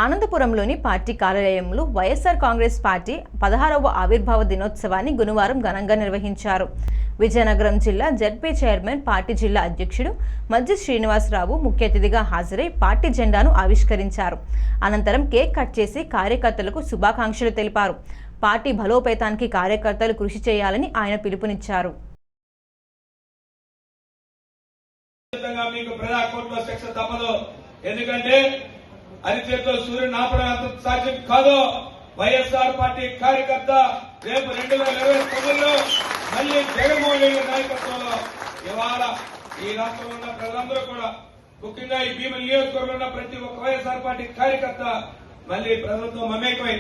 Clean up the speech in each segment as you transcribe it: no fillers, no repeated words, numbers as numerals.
అనంతపురంలోని party కార్యాలయంలో YSR Congress party 16వ ఆవిర్భావ దినోత్సవాన్ని గురువారం ఘనంగా నిర్వహించారు. విజయనగరం జిల్లా జెడ్పీ చైర్మన్, పార్టీ జిల్లా అధ్యక్షుడు మజ్జి శ్రీనివాసరావు ముఖ్య అతిథిగా హాజరై పార్టీ జెండాను ఆవిష్కరించారు. అనంతరం కేక్ కట్ చేసి కార్యకర్తలకు శుభాకాంక్షలు తెలిపారు. పార్టీ బలోపేతానికి కార్యకర్తలు కృషి చేయాలని ఆయన పిలుపునిచ్చారు. ఎందుకంటే అరిచేతిలో సూర్యుడు ఆపడం అంత సాధ్యం కాదు. వైఎస్ఆర్ పార్టీ కార్యకర్త రేపు 2029లో మళ్లీ జగన్మోహన్ రెడ్డి నాయకత్వంలో ఇవాళ ఈ రాష్ట్రంలో ఉన్న ప్రజలందరూ కూడా, ముఖ్యంగా ఈ భీమ నియోజకవర్గంలో ఉన్న ప్రతి ఒక్క వైఎస్ఆర్ పార్టీ కార్యకర్త మళ్లీ ప్రజలతో మమేకమై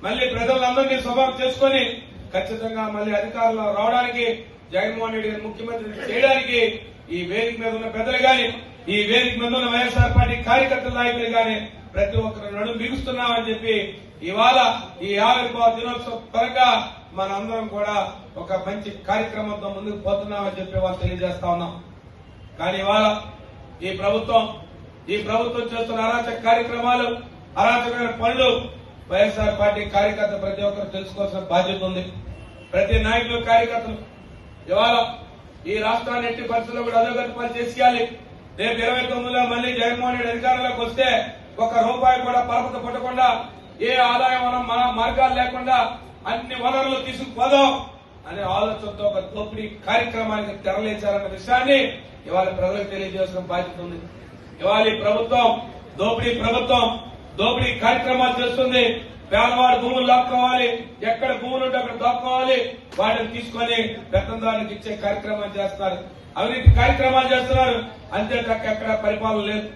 మళ్లీ ప్రజలందరినీ స్వభావం చేసుకుని ఖచ్చితంగా మళ్లీ అధికారంలో రావడానికి, జగన్మోహన్ రెడ్డి ముఖ్యమంత్రి చేయడానికి ఈ వేదిక మీద ఉన్న పెద్దలు గాని, ఈ వేదిక మీద ఉన్న వైఎస్ఆర్ పార్టీ కార్యకర్తల నాయకులు గాని ప్రతి ఒక్కరు నడుము బిగుస్తున్నామని చెప్పి ఇవాళ ఈ ఆవిర్భావ దినోత్సవం పరంగా మనందరం కూడా ఒక మంచి కార్యక్రమంతో ముందుకు పోతున్నామని చెప్పి వాళ్ళు తెలియజేస్తా ఉన్నాం. కానీ ఇవాళ ఈ ప్రభుత్వం చేస్తున్న అరాచక కార్యక్రమాలు, అరాచకమైన పనులు వైఎస్ఆర్ పార్టీ కార్యకర్త ప్రతి ఒక్కరు తెలుసుకోవాల్సిన బాధ్యత ఉంది. ప్రతి నాయకులు, కార్యకర్తలు ఇవాళ ఈ రాష్ట్రాన్ని ఎట్టి పరిస్థితుల్లో కూడా అధోగతి పాలు చేసేయాలి. రేపు 29లో మళ్లీ జగన్మోహన్ రెడ్డి అధికారంలోకి వస్తే ఒక్క రూపాయి కూడా పరపత పుట్టకుండా, ఏ ఆదాయం మన మార్గాలు లేకుండా అన్ని వనరులు తీసుకుపోదాం అనే ఆలోచనతో ఒక దోపిడీ కార్యక్రమానికి తెరలేచారన్న విషయాన్ని ఇవాళ ప్రజలకు తెలియజేసిన బాధ్యత ఉంది. ఇవాళ ఈ ప్రభుత్వం దోపిడీ కార్యక్రమాలు చేస్తుంది. పేదవాడు భూములు లాక్కోవాలి, ఎక్కడ భూములు ఉంటే అక్కడ దాక్కోవాలి, వాటిని తీసుకొని పెత్తందారులకు ఇచ్చే కార్యక్రమాలు చేస్తున్నారు, అవినీతి కార్యక్రమాలు చేస్తున్నారు. అంతే తక్క ఎక్కడ పరిపాలన లేదు.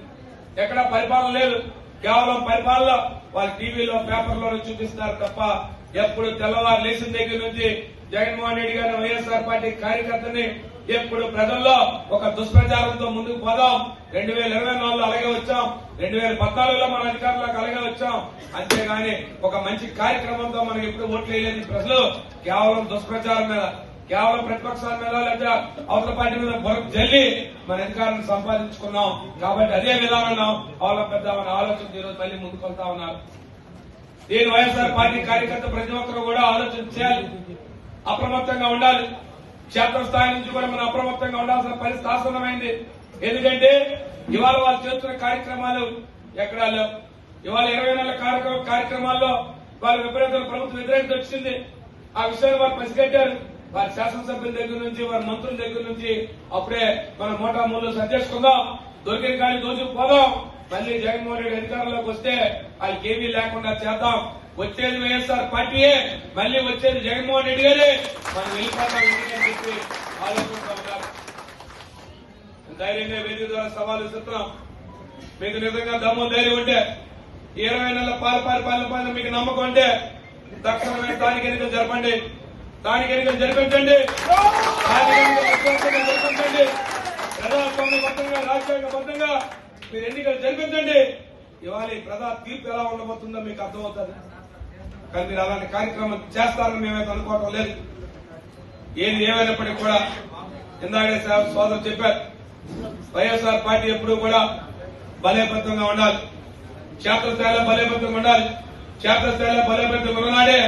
కేవలం పరిపాలన వాళ్ళు టీవీలో, పేపర్లో చూపిస్తారు తప్ప ఎప్పుడు తెల్లవారు లేచిన దగ్గర నుంచి జగన్మోహన్ రెడ్డి గారి వైఎస్ఆర్ పార్టీ కార్యకర్తని ఎప్పుడు ప్రజల్లో ఒక దుష్ప్రచారంతో ముందుకు పోదాం. 2024లో అలాగే వచ్చాం, 2014లో మన అధికారులకు అలాగే వచ్చాం. అంతేగాని ఒక మంచి కార్యక్రమంతో మనకి ఎప్పుడు ఓట్లు వేయలేదు ప్రజలు. కేవలం దుష్ప్రచారం మీద, కేవలం ప్రతిపక్షాల మీద లేదా అవతల పార్టీ మీద బొరకు జల్లి మన అధికారాన్ని సంపాదించుకున్నాం. కాబట్టి అదే విధానంలో అవలంబిద్దామన్న ఆలోచన ఈరోజు మళ్లీ ముందుకు వెళ్తా ఉన్నారు. దీని వైఎస్ఆర్ పార్టీ కార్యకర్త ప్రతి ఒక్కరు కూడా ఆలోచన చేయాలి, అప్రమత్తంగా ఉండాలి. క్షేత్రస్థాయి నుంచి కూడా మనం అప్రమత్తంగా ఉండాల్సిన పరిస్థితి ఆసన్నమైంది. ఎందుకంటే ఇవాళ వాళ్ళు చేస్తున్న కార్యక్రమాలు ఎక్కడా లేవు. ఇవాళ 20 నెలల కార్యక్రమాల్లో వాళ్ళ విపరీత ప్రభుత్వ వ్యతిరేకత వచ్చింది. ఆ విషయాన్ని వారు పసిగట్టారు. వారి శాసనసభ్యుల దగ్గర నుంచి, వారి మంత్రుల దగ్గర నుంచి అప్పుడే మనం మోటామూలు సర్దేసుకుందాం, దొరికిన కానీ దోచుకుపోదాం. మళ్లీ జగన్మోహన్ రెడ్డి అధికారంలోకి వస్తే వాళ్ళకి ఏమీ లేకుండా చేద్దాం. వచ్చేది వైఎస్ఆర్ పార్టీయే, మళ్లీ వచ్చేది జగన్మోహన్ రెడ్డి గారే, మనం వెళ్ళిపోతాం ఎందుకని చెప్పి ఆలోచిస్తూ ఉన్నారు. ధైర్యంగా వేదిక ద్వారా సవాలు ఇస్తున్నాం. మీకు నిజంగా దమ్ము ధైర్యం ఉంటే, 20 నెలల పాలన మీకు నమ్మకం ఉంటే తక్షణమే స్థానిక ఎన్నికలు జరపండి, జరిపించండి. ప్రజాస్వామ్యబద్ధంగా, రాజ్యాంగబద్ధంగా మీరు ఎన్నికలు జరిపించండి. ఇవాళ ప్రజా తీర్పు ఎలా ఉండబోతుందో మీకు అర్థమవుతుంది. కానీ మీరు అలాంటి కార్యక్రమం చేస్తారని మేమైతే అనుకోవటం లేదు. ఏది ఏమైనప్పటికీ కూడా ఇందాకే సోదరు చెప్పారు, వైఎస్ఆర్ పార్టీ ఎప్పుడూ కూడా బలోపేతంగా ఉండాలి, క్షేత్రస్థాయిలో బలోపేతంగా ఉండాలి. క్షేత్రస్థాయిలో బలోపేతంగా ఉన్ననాడే